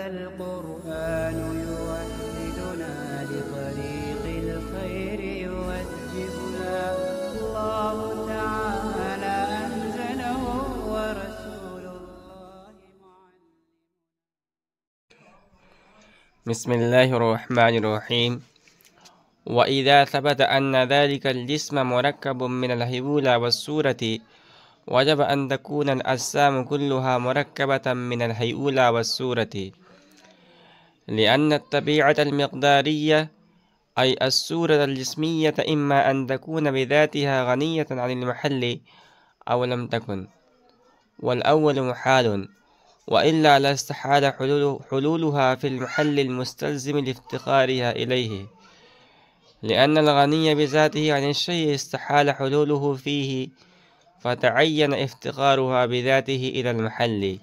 هذا القرآن يوحدنا لطريق الخير يوجهنا الله تعالى أنزله ورسول الله معلم. بسم الله الرحمن الرحيم. وإذا ثبت أن ذلك الجسم مركب من الهيولى والصورة وجب أن تكون الأجسام كلها مركبة من الهيولى والصورة، لأن الطبيعة المقدارية أي الصورة الجسمية إما أن تكون بذاتها غنية عن المحل أو لم تكن، والأول محال، وإلا لاستحال حلولها في المحل المستلزم لافتقارها إليه، لأن الغني بذاته عن الشيء استحال حلوله فيه فتعين افتقارها بذاته إلى المحل.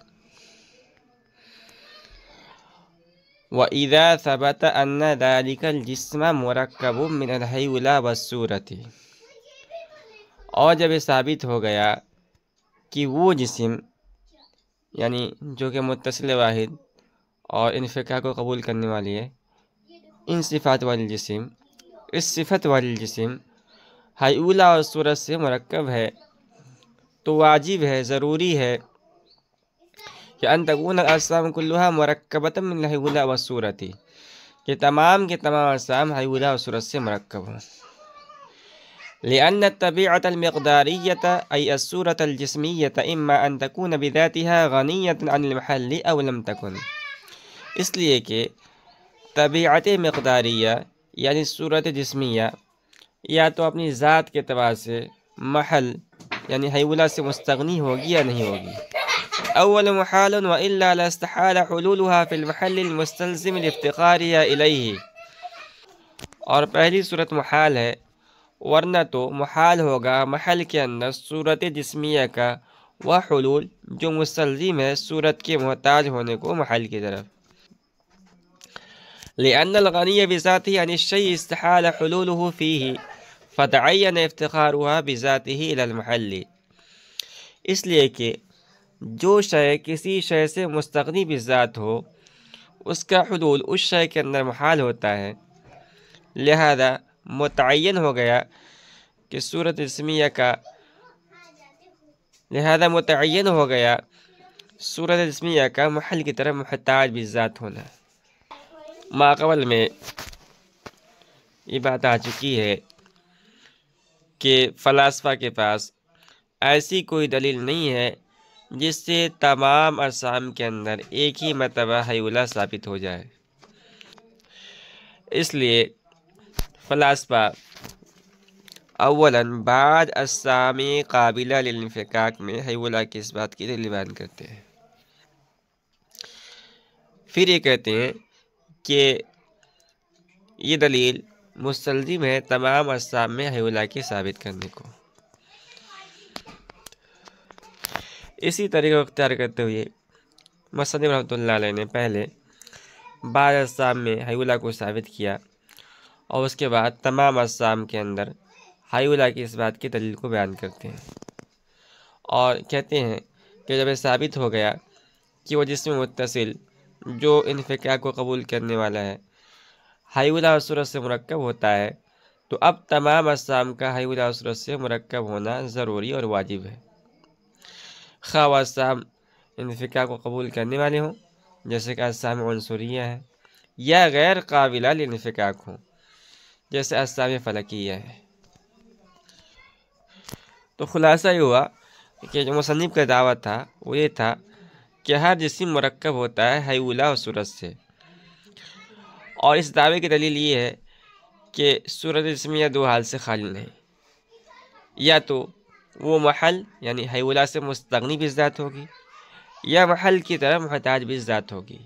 وإذا ثبت أن ذلك الجسم مركب من الهيولى والصورة، اور جب ثابت ہو گیا کہ وہ جسم یعنی جو کہ متصل واحد اور انفکاک کو قبول کرنے والی ہے، ان صفات والی جسم، اس صفت والی جسم ہیولہ اور صورت سے مرکب ہے، تو واجب ہے، ضروری ہے کہ ان تکون الاجسام کلها مرکبۃ من الہیولہ والصورت، کہ تمام کے تمام اجسام ہیولہ اور صورت سے مرکب ہوں. لأن الطبيعة المقدارية أي الصورة الجسمية إما أن تكون بذاتها غنية عن المحل أو لم تكن، اس لیے کہ طبیعت مقداریہ یعنی صورت جسمیہ یا تو اپنی ذات کے اعتبار سے محل یعنی ہیولہ سے مستغنی ہوگی یا نہیں ہوگی. اول محال وإلا لاستحال حلولها في المحل المستلزم لافتقارها إليه، اور پہلی صورت محال ہے، ورنہ تو محال ہوگا محل کے اندر صورت جسمیہ کا وہ حلول جو مستلزم ہے صورت کے محتاج ہونے کو محل کی طرف. لأن الغني بذاته عن الشيء استحال حلوله فيه فتعين افتقارها بذاته إلى المحل، اس لیے کہ جو شے کسی شے سے مستغنی بذات ہو اس کا حلول اس شے کے اندر محال ہوتا ہے، لہذا متعین ہو گیا کہ صورت جسمیہ کا محل کی طرف محتاج بذات ہونا. ماقبل میں یہ بات آ چکی ہے کہ فلاسفہ کے پاس ایسی کوئی دلیل نہیں ہے جس سے تمام اجسام کے اندر ایک ہی مرتبہ ہیولہ ثابت ہو جائے. اس لیے فلاسفہ اولاً بعض اجسام قابلہ للانفکاک میں ہیولہ کی اس بات کی دلیل بیان کرتے ہیں، پھر یہ کہتے ہیں کہ یہ دلیل مستلزم ہے تمام اجسام میں ہیولہ کی ثابت کرنے کو. اسی طریقہ کو اختیار کرتے ہوئے مصنف رحمۃ اللہ علیہ نے پہلے بعض اجسام میں ہیولہ کو ثابت کیا اور اس کے بعد تمام اجسام کے اندر ہیولہ کی اس بات کی دلیل کو بیان کرتے ہیں، اور کہتے ہیں کہ جب یہ ثابت ہو گیا کہ وہ جسم متصل جو انفکاک کو قبول کرنے والا ہے ہیولہ اور صورت سے مرکب ہوتا ہے، تو اب تمام اجسام کا ہیولہ اور صورت سے مرکب ہونا ضروری اور واجب ہے، خواہ وہ اجسام انفکاک کو قبول کرنے والے ہوں جیسے کہ اجسام عنصریہ ہیں، یا غیر قابلہ لانفکاک ہوں جیسے اجسام فلکیہ ہے. تو خلاصہ یہ ہوا کہ جو مصنف کا دعویٰ تھا وہ یہ تھا کہ ہر جسم مرکب ہوتا ہے ہیولہ اور صورت سے، اور اس دعوے کی دلیل یہ ہے کہ صورت جسمیہ دو حال سے خالی نہیں، یا تو وہ محل یعنی ہیولہ سے مستغنی بذات ہوگی یا محل کی طرف محتاج بذات ہوگی.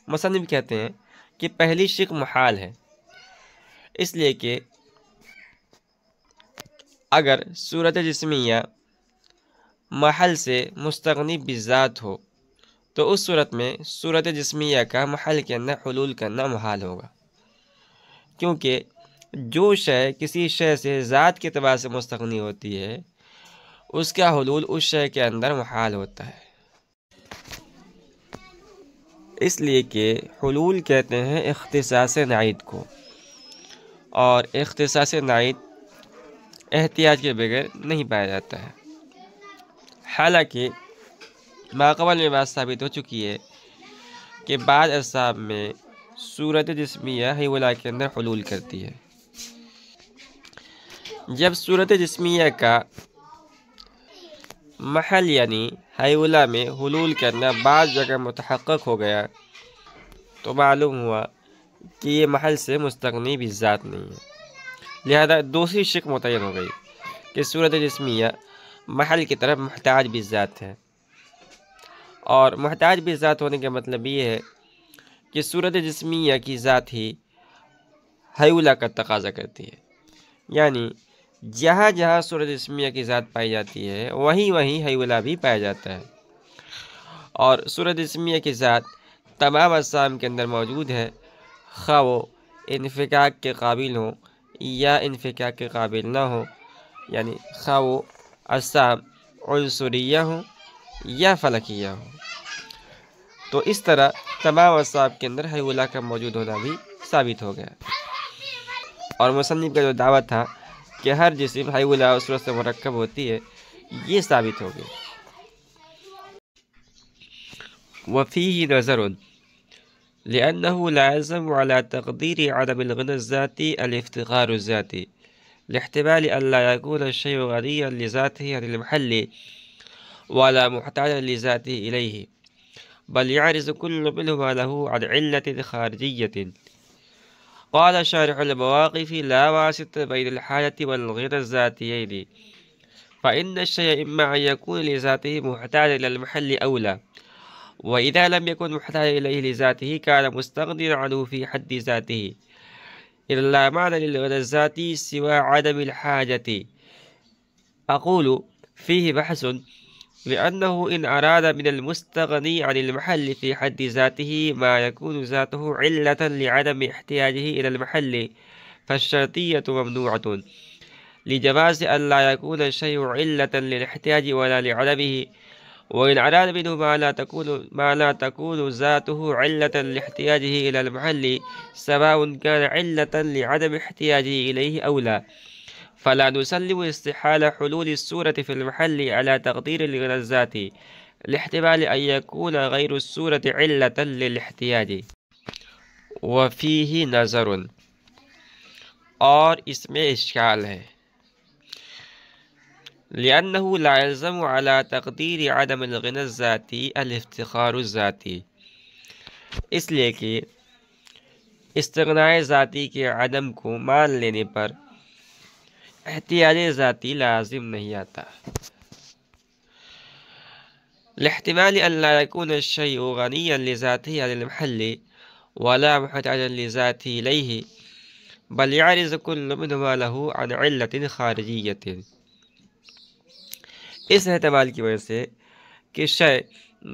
مصنف کہتے ہیں کہ پہلی شق محال ہے، اس لیے کہ اگر صورت جسمیہ محل سے مستغنی بذات ہو تو اس صورت میں صورت جسمیہ کا محل کے اندر حلول کرنا محال ہوگا، کیونکہ جو شے کسی شے سے ذات کے اعتبار سے مستغنی ہوتی ہے اس کا حلول اس شے کے اندر محال ہوتا ہے. اس لیے کہ حلول کہتے ہیں اختصاص نعید کو، اور اختصاص نعید احتیاج کے بغیر نہیں پایا جاتا ہے۔ حالانکہ ماقبل میں بات ثابت ہو چکی ہے کہ بعض اصحاب میں صورت جسمیہ حیولا کے اندر حلول کرتی ہے۔ جب صورت جسمیہ کا محل یعنی حیولا میں حلول کرنا بعض جگہ متحقق ہو گیا تو معلوم ہوا کہ یہ محل سے مستغنی بالذات نہیں ہے، لہذا دوسری شک متعین ہو گئی کہ صورت جسمیہ محل کی طرف محتاج بالذات ہے، اور محتاج بالذات ہونے کا مطلب یہ ہے کہ صورت جسمیہ کی ذات ہی حیولا کا تقاضا کرتی ہے، یعنی جہاں جہاں صورت جسمیہ کی ذات پائی جاتی ہے وہیں وہیں حیولا بھی پایا جاتا ہے، اور صورت جسمیہ کی ذات تمام اجسام کے اندر موجود ہے، خواہ وہ انفکاک کے قابل ہوں یا انفکاک کے قابل نہ ہوں، یعنی خواہ وہ اجسام عنصریہ ہوں یا فلکیہ ہوں۔ تو اس طرح تمام اجسام کے اندر حیولا کا موجود ہونا بھی ثابت ہو گیا، اور مصنف کا جو دعویٰ تھا کہ ہر جسم حیولا اور صورت سے مرکب ہوتی ہے، یہ ثابت ہو گیا۔ وفيه نظر لأنه لا يلزم على تقدير عدم الغنى الذاتي الافتقار الذاتي لاحتمال أن لا يكون الشيء غنيا لذاته عن المحل ولا محتاجا لذاته إليه، بل يعرض كل منهما له عن علة خارجية. قال شارح المواقف: لا واسطة بين الحاجة والغنى الذاتيين، فإن الشيء إما أن يكون لذاته محتاجا إلى المحل أولى، وإذا لم يكن محتاجا إليه لذاته كان مستغنيا عنه في حد ذاته، إذ لا معنى للغنى الذاتي سوى عدم الحاجة. أقول فيه بحث، لأنه إن أراد من المستغني عن المحل في حد ذاته ما يكون ذاته علة لعدم احتياجه إلى المحل فالشرطية ممنوعة، لجواز أن لا يكون الشيء علة للاحتياج ولا لعدمه، وإن أراد منه ما لا تكون ذاته علة لاحتياجه إلى المحل سواء كان علة لعدم احتياجه إليه أو لا، فلا نسلم استحالة حلول الصورة في المحل على تقدير الغنى الذاتي لاحتمال أن يكون غير الصورة علة للاحتياج. وفيه نظر، اور اس میں اشکال ہے، لأنه لا يلزم على تقدير عدم الغنى الذاتي الافتقار الذاتي، اس لیے کہ استغناء ذاتی کے عدم کو مان لینے پر احتیاج ذاتی لازم نہیں آتا، لاحتمال ان لا يكون الشيء غنيا لذاته عن المحل ولا محتاجا لذاته إليه، بل يعرض كل منهما له عن علة خارجية. اس احتمال کی وجہ سے کہ شے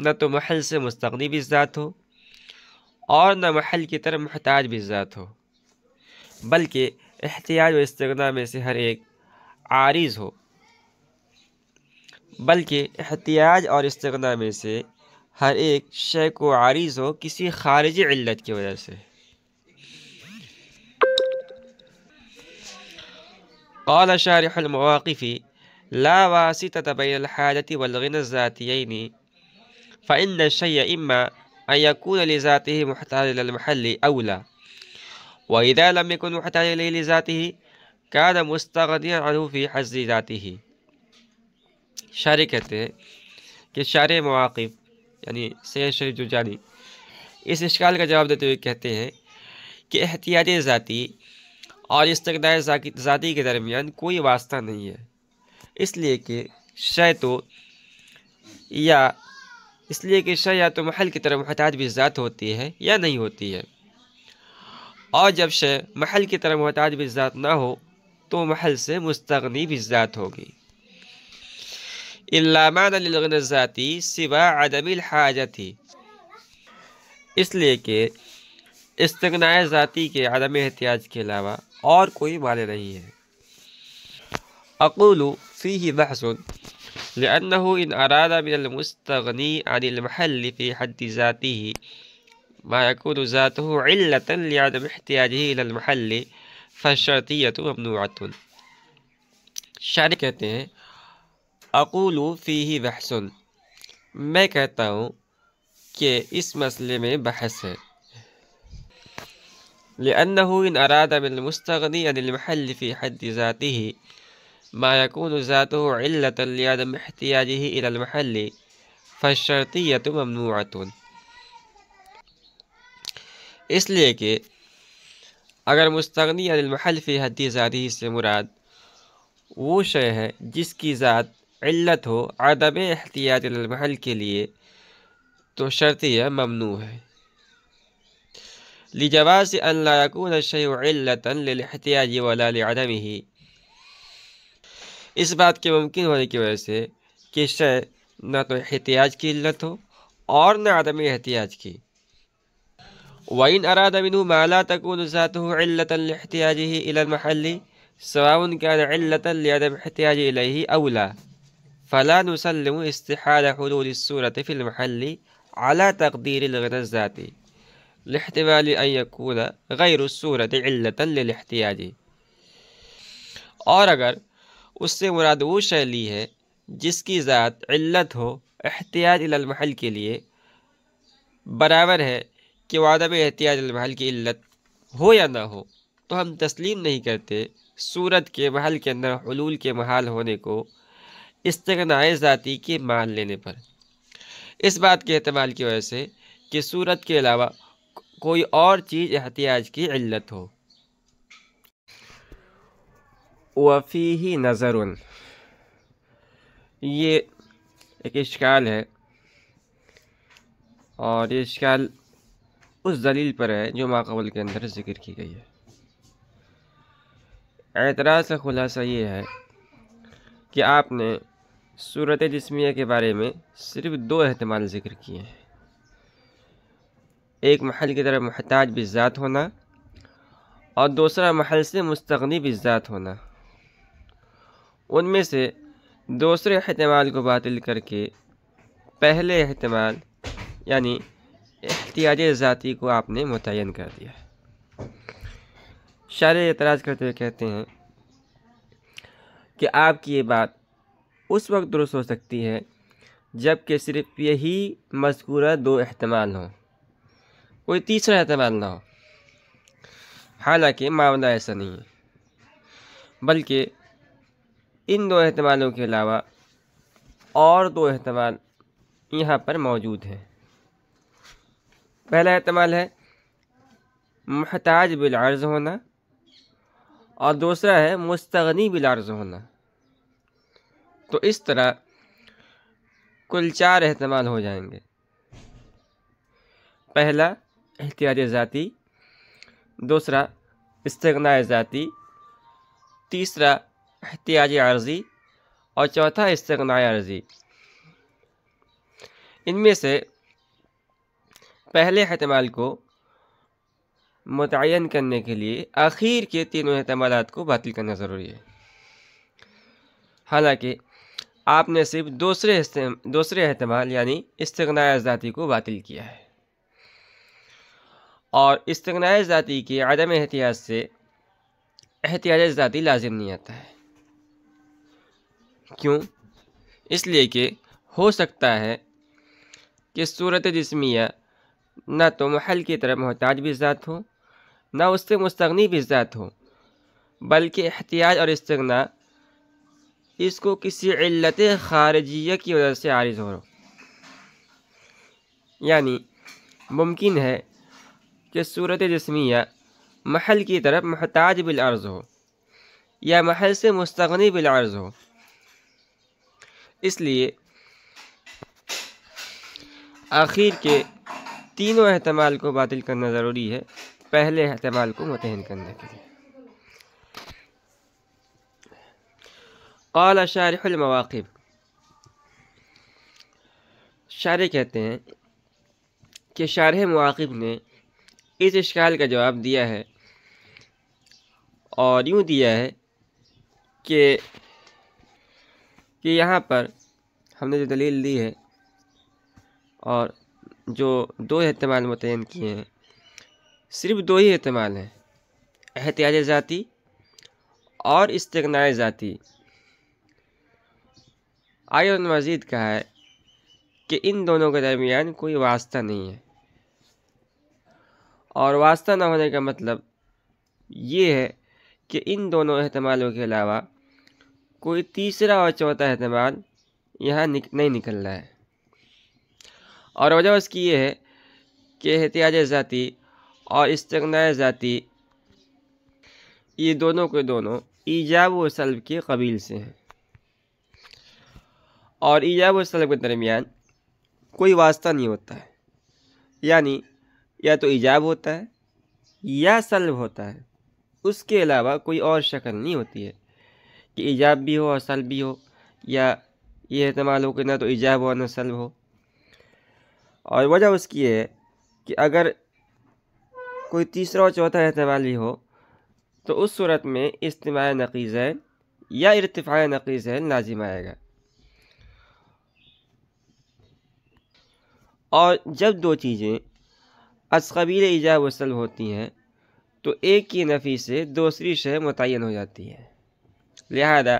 نہ تو محل سے مستغنی بالذات ہو اور نہ محل کی طرف محتاج بالذات ہو، بلکہ احتیاج و استغنا میں سے ہر ایک عارض ہو، بلکہ احتیاج اور استغنا میں سے ہر ایک شے کو عارض ہو کسی خارجی علت کی وجہ سے۔ قال شارح المواقف: لا واسطة بين الحاجة والغنى الذاتيين، فإن الشيء إما أن يكون لذاته محتاج إلى المحل أولى، وإذا لم يكن محتاج إليه لذاته كان مستغنيا عنه في حد ذاته. شارح کہتے ہیں کہ شارح مواقف یعنی سید شریف جرجانی اس اشکال کا جواب دیتے ہوئے کہتے ہیں کہ احتیاج ذاتی اور استغناء ذاتی کے درمیان کوئی واسطہ نہیں ہے، اس لیے کہ شے یا تو محل کی طرف محتاج بھی ذات ہوتی ہے یا نہیں ہوتی ہے، اور جب شے محل کی طرف محتاج بھی ذات نہ ہو تو محل سے مستغنی بھی ذات ہوگی۔ الا معنى للغنى الذاتی سوى عدم الحاجة، اس لیے کہ استغناء ذاتی کے عدم احتیاج کے علاوہ اور کوئی معنی نہیں ہے۔ اقول فيه بحث، لأنه إن أراد من المستغني عن المحل في حد ذاته ما يكون ذاته علة لعدم احتياجه إلى المحل فالشرطية ممنوعة۔ شارح کہتے ہیں اقول فیہ بحث، میں کہتا ہوں کہ اس مسئلے میں بحث ہے، لأنه إن أراد من المستغني عن المحل في حد ذاته ما يكون ذاته علة لعدم احتياجه إلى المحل فالشرطية ممنوعة۔ اس لیے کہ اگر مستغنی عن المحل فی حد ذاتی سے مراد وہ شے ہے جس کی ذات علت ہو عدم احتیاج الی المحل کے لیے، تو شرطیہ ممنوع ہے۔ لجواز ان لا يكون الشيء علة للاحتیاج ولا لعدمه، اس بات کے ممکن ہونے کی وجہ سے کہ شے نہ تو احتیاج کی علت ہو اور نہ عدم احتیاج کی۔ وَإِنْ أَرَادَ مِنْهُ مَا لَا تَكُونُ ذَاتُهُ عِلَّةً لِاحْتِيَاجِهِ إِلَى الْمَحَلِّ سَوَاءٌ كَانَ عِلَّةً لِعَدَمِ احْتِيَاجِ إِلَيْهِ أَوْ لَا فَلَا نُسَلِّمُ اسْتِحَالَ حُلُولِ الصُّورَةِ فِي الْمَحَلِّ عَلَى تَقْدِيرِ الْغِنَى الذَّاتِي لاحتمال أن يكون غير الصورة علة للاحتياج۔ اور اگر اس سے مراد وہ شے لی ہے جس کی ذات علت ہو احتیاج الی المحل کے لیے، برابر ہے کہ وہ عدم احتیاج المحل کی علت ہو یا نہ ہو، تو ہم تسلیم نہیں کرتے صورت کے محل کے اندر حلول کے محال ہونے کو استغناء ذاتی کے مان لینے پر، اس بات کے احتمال کی وجہ سے کہ صورت کے علاوہ کوئی اور چیز احتیاج کی علت ہو۔ وفیہ نظر، یہ ایک اشکال ہے، اور یہ اشکال اس دلیل پر ہے جو ماقبل کے اندر ذکر کی گئی ہے۔ اعتراض کا خلاصہ یہ ہے کہ آپ نے صورت جسمیہ کے بارے میں صرف دو احتمال ذکر کیے ہیں، ایک محل کی طرف محتاج بالذات ہونا اور دوسرا محل سے مستغنی بالذات ہونا۔ ان میں سے دوسرے احتمال کو باطل کر کے پہلے احتمال یعنی احتیاج ذاتی کو آپ نے متعین کر دیا ہے۔ شارح اعتراض کرتے ہوئے کہتے ہیں کہ آپ کی یہ بات اس وقت درست ہو سکتی ہے جب کہ صرف یہی مذکورہ دو احتمال ہوں، کوئی تیسرا احتمال نہ ہو، حالانکہ معاملہ ایسا نہیں ہے، بلکہ ان دو احتمالوں کے علاوہ اور دو احتمال یہاں پر موجود ہیں۔ پہلا احتمال ہے محتاج بالعرض ہونا اور دوسرا ہے مستغنی بالعرض ہونا۔ تو اس طرح کل چار احتمال ہو جائیں گے۔ پہلا احتیاج ذاتی، دوسرا استغناء ذاتی، تیسرا احتیاج عرضی اور چوتھا استغناء عرضی۔ ان میں سے پہلے احتمال کو متعین کرنے کے لیے آخر کے تینوں احتمالات کو باطل کرنا ضروری ہے، حالانکہ آپ نے صرف دوسرے احتمال یعنی استغناء ذاتی کو باطل کیا ہے، اور استغناء ذاتی کے عدم احتیاج سے احتیاج ذاتی لازم نہیں آتا ہے۔ کیوں؟ اس لیے کہ ہو سکتا ہے کہ صورت جسمیہ نہ تو محل کی طرف محتاج بالذات ہو، نہ اس سے مستغنی بالذات ہو، بلکہ احتیاج اور استغناء اس کو کسی علت خارجیہ کی وجہ سے عارض ہو۔ یعنی ممکن ہے کہ صورت جسمیہ محل کی طرف محتاج بالعرض ہو یا محل سے مستغنی بالعرض ہو، اس لیے آخر کے تینوں احتمال کو باطل کرنا ضروری ہے پہلے احتمال کو متعین کرنے کے لیے۔ قال شارح المواقف، شارح کہتے ہیں کہ شارح مواقف نے اس اشکال کا جواب دیا ہے، اور یوں دیا ہے کہ یہاں پر ہم نے جو دلیل دی ہے اور جو دو احتمال متعین کیے ہیں صرف دو ہی احتمال ہیں، احتیاج ذاتی اور استغناء ذاتی۔ آگے انہوں نے مزید کہا ہے کہ ان دونوں کے درمیان کوئی واسطہ نہیں ہے، اور واسطہ نہ ہونے کا مطلب یہ ہے کہ ان دونوں احتمالوں کے علاوہ کوئی تیسرا اور چوتھا احتمال یہاں نہیں نکل رہا ہے، اور وجہ اس کی یہ ہے کہ احتیاج ذاتی اور استغناء ذاتی یہ دونوں کے دونوں ایجاب و سلب کے قبیل سے ہیں، اور ایجاب و سلب کے درمیان کوئی واسطہ نہیں ہوتا ہے، یعنی یا تو ایجاب ہوتا ہے یا سلب ہوتا ہے، اس کے علاوہ کوئی اور شکل نہیں ہوتی ہے کہ ایجاب بھی ہو اور سلب بھی ہو، یا یہ احتمال ہو کہ نہ تو ایجاب ہو نہ سلب ہو۔ اور وجہ اس کی ہے کہ اگر کوئی تیسرا اور چوتھا احتمال بھی ہو تو اس صورت میں اجتماع نقیضین یا ارتفاع نقیضین لازم آئے گا، اور جب دو چیزیں از قبیل ایجاب و سلب ہوتی ہیں تو ایک کی نفی سے دوسری شے متعین ہو جاتی ہے، لہذا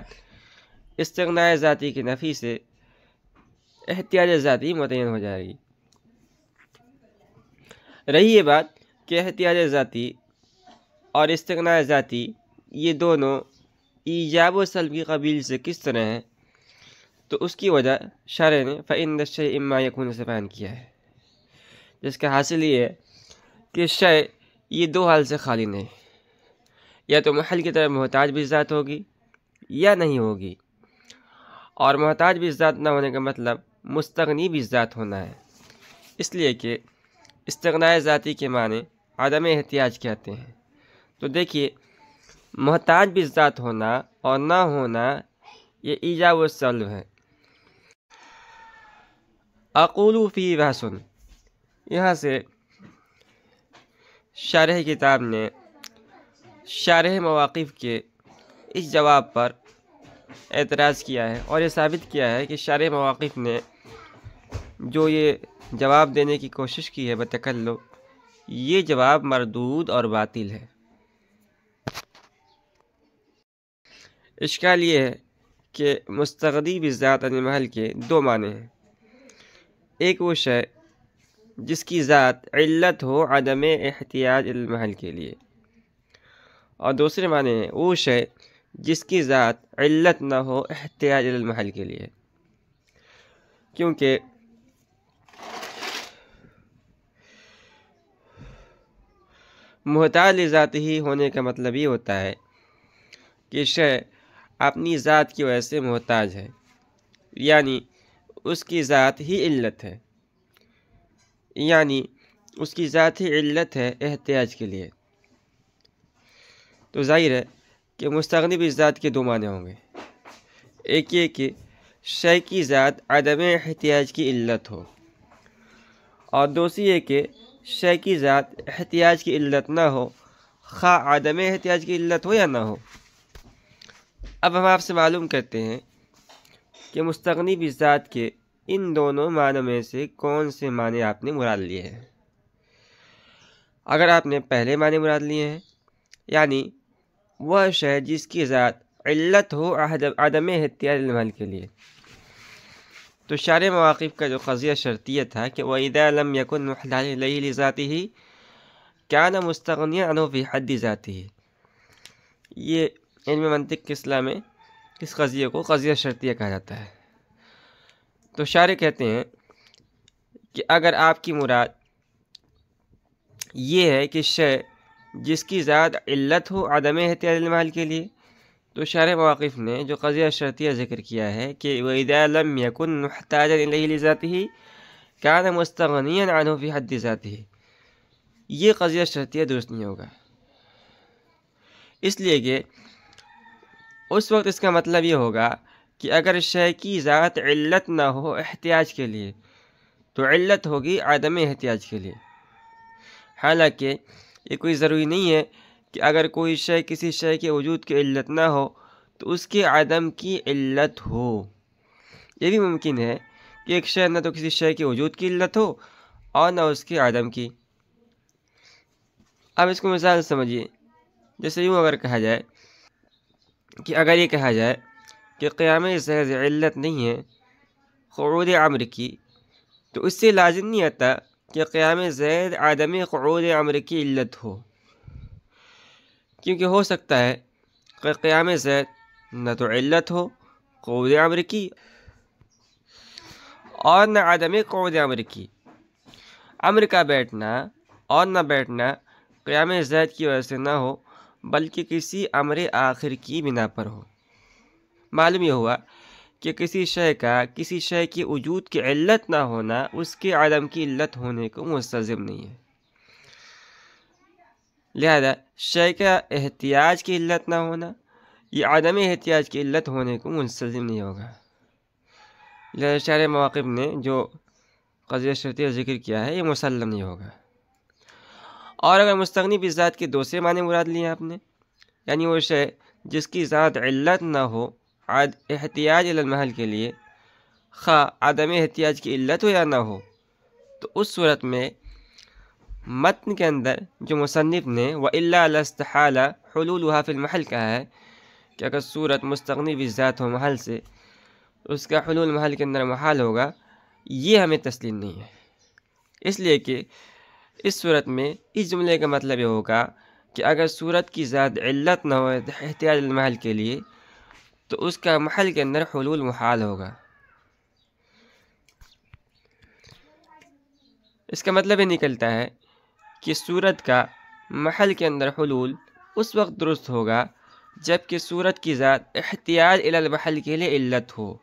استغناء ذاتی کی نفی سے احتیاج ذاتی متعین ہو جائے گی۔ رہی یہ بات کہ احتیاج ذاتی اور استغناء ذاتی یہ دونوں ایجاب و سلب کی قبیل سے کس طرح ہیں، تو اس کی وجہ شارح نے فَإِنَّ الشَّيْءَ إِمَّا يَكُونُ سے بیان کیا ہے، جس کا حاصل یہ ہے کہ شے یہ دو حال سے خالی نہیں، یا تو محل کی طرف محتاج بھی ذات ہوگی یا نہیں ہوگی، اور محتاج بھی ذات نہ ہونے کا مطلب مستغنی بھی ذات ہونا ہے، اس لیے کہ استغناء ذاتی کے معنی عدم احتیاج کہتے ہیں۔ تو دیکھیے محتاج بھی ذات ہونا اور نہ ہونا یہ ایجاب و سلب ہے۔ اقول فی بحث، یہاں سے شارح کتاب نے شارح مواقف کے اس جواب پر اعتراض کیا ہے، اور یہ ثابت کیا ہے کہ شارح مواقف نے جو یہ جواب دینے کی کوشش کی ہے بتکلف، یہ جواب مردود اور باطل ہے۔ اشکال یہ ہے کہ مستغنی بالذات عن المحل کے دو معنی ہیں، ایک وہ شے جس کی ذات علت ہو عدم احتیاج المحل کے لیے، اور دوسرے معنی ہیں وہ شے جس کی ذات علت نہ ہو احتیاج المحل کے لیے، کیونکہ محتاج لذات ہی ہونے کا مطلب یہ ہوتا ہے کہ شے اپنی ذات کی وجہ سے محتاج ہے، یعنی اس کی ذات ہی علت ہے، یعنی اس کی ذات ہی علت ہے احتیاج کے لیے۔ تو ظاہر ہے کہ مستغنی بالذات کے دو معنی ہوں گے، ایک یہ کہ شے کی ذات عدم احتیاج کی علت ہو، اور دوسری یہ کہ شے کی ذات احتیاج کی علت نہ ہو، خواہ عدم احتیاج کی علت ہو یا نہ ہو۔ اب ہم آپ سے معلوم کرتے ہیں کہ مستغنی بالذات کے ان دونوں معنی میں سے کون سے معنی آپ نے مراد لیے ہیں۔ اگر آپ نے پہلے معنی مراد لیے ہیں، یعنی وہ شے جس کی ذات علت ہو عدم احتیاج المحل کے لیے، تو شارح مواقف کا جو قضیہ شرطیہ تھا کہ وَإِذَا لَمْ يَكُنْ مُحْتَاجًا إِلَيْهِ لِذَاتِهِ كَانَ مُسْتَغْنِيًا عَنْهُ فِي حَدِّ ذَاتِهِ، یہ علم منطق کے اصطلاح میں اس قضیے کو قضیہ شرطیہ کہا جاتا ہے۔ تو شارح کہتے ہیں کہ اگر آپ کی مراد یہ ہے کہ شے جس کی ذات علت ہو عدم احتیاج المحل کے لیے، تو شارح مواقف نے جو قضیہ شرطیہ ذکر کیا ہے کہ وَإِذَا لَمْ يَكُنْ مُحْتَاجًا إِلَيْهِ لِذَاتِهِ كَانَ مُسْتَغْنِيًا عَنْهُ فِي حَدِّ ذَاتِهِ، یہ قضیہ شرطیہ درست نہیں ہوگا، اس لیے کہ اس وقت اس کا مطلب یہ ہوگا کہ اگر شے کی ذات علت نہ ہو احتیاج کے لیے تو علت ہوگی عدم احتیاج کے لیے، حالانکہ یہ کوئی ضروری نہیں ہے کہ اگر کوئی شے کسی شے کے وجود کی علت نہ ہو تو اس کے عدم کی علت ہو۔ یہ بھی ممکن ہے کہ ایک شے نہ تو کسی شے کے وجود کی علت ہو اور نہ اس کے عدم کی۔ اب اس کو مثال سمجھیے، جیسے یوں اگر کہا جائے کہ اگر یہ کہا جائے کہ قیام زید علت نہیں ہے قعود عمرو کی، تو اس سے لازم نہیں آتا کہ قیام زید عدم قعود عمرو کی علت ہو، کیونکہ ہو سکتا ہے کہ قیام زید نہ تو علت ہو قعود عمرو کی اور نہ عدم قعود عمرو کی۔ عمرو کا بیٹھنا اور نہ بیٹھنا قیام زید کی وجہ سے نہ ہو بلکہ کسی امر آخر کی بنا پر ہو۔ معلوم یہ ہوا کہ کسی شے کی وجود کی علت نہ ہونا اس کے عدم کی علت ہونے کو مستلزم نہیں ہے، لہذا شے کا احتیاج کی علت نہ ہونا یہ عدم احتیاج کی علت ہونے کو مستلزم نہیں ہوگا۔ لہذا شارح مواقف نے جو قضیہ شرطیہ ذکر کیا ہے یہ مسلم نہیں ہوگا۔ اور اگر مستغنی بالذات کے دوسرے معنی مراد لیے آپ نے، یعنی وہ شے جس کی ذات علت نہ ہو احتیاج الی المحل کے لیے، خواہ عدم احتیاج کی علت ہو یا نہ ہو، تو اس صورت میں متن کے اندر جو مصنف نے وَإِلَّا لَاسْتَحَالَ حُلُولُهَا فِي الْمَحَلِ کہا ہے کہ اگر صورت مستغنی بالذات ہو محل سے، اس کا حلول محل کے اندر محال ہوگا، یہ ہمیں تسلیم نہیں ہے، اس لیے کہ اس صورت میں اس جملے کا مطلب یہ ہوگا کہ اگر صورت کی ذات علت نہ ہو احتیاج المحل کے لیے تو اس کا محل کے اندر حلول محال ہوگا۔ اس کا مطلب یہ نکلتا ہے کہ صورت کا محل کے اندر حلول اس وقت درست ہوگا جب کہ صورت کی ذات احتیاج الی المحل کے لیے علت ہو،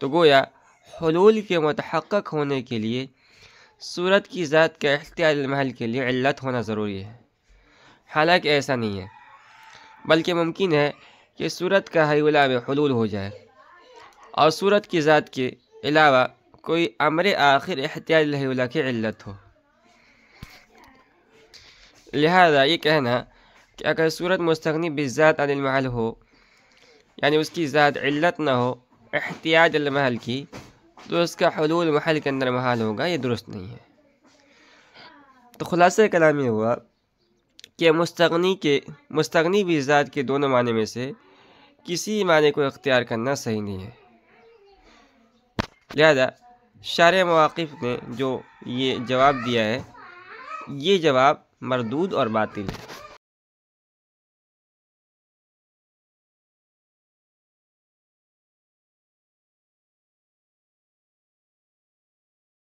تو گویا حلول کے متحقق ہونے کے لیے صورت کی ذات کا احتیاج المحل کے لیے علت ہونا ضروری ہے، حالانکہ ایسا نہیں ہے، بلکہ ممکن ہے کہ صورت کا حیولہ میں حلول ہو جائے اور صورت کی ذات کے علاوہ کوئی امر آخر احتیاج الحیولہ کی علت ہو۔ لہذا یہ کہنا کہ اگر صورت مستغنی بالذات عن المحل ہو، یعنی اس کی ذات علت نہ ہو احتیاج المحل کی، تو اس کا حلول محل کے اندر محال ہوگا، یہ درست نہیں ہے۔ تو خلاصہ کلام یہ ہوا کہ مستغنی بالذات کے دونوں معنی میں سے کسی معنی کو اختیار کرنا صحیح نہیں ہے، لہذا شارح مواقف نے جو یہ جواب دیا ہے یہ جواب مردود اور باطل ہے۔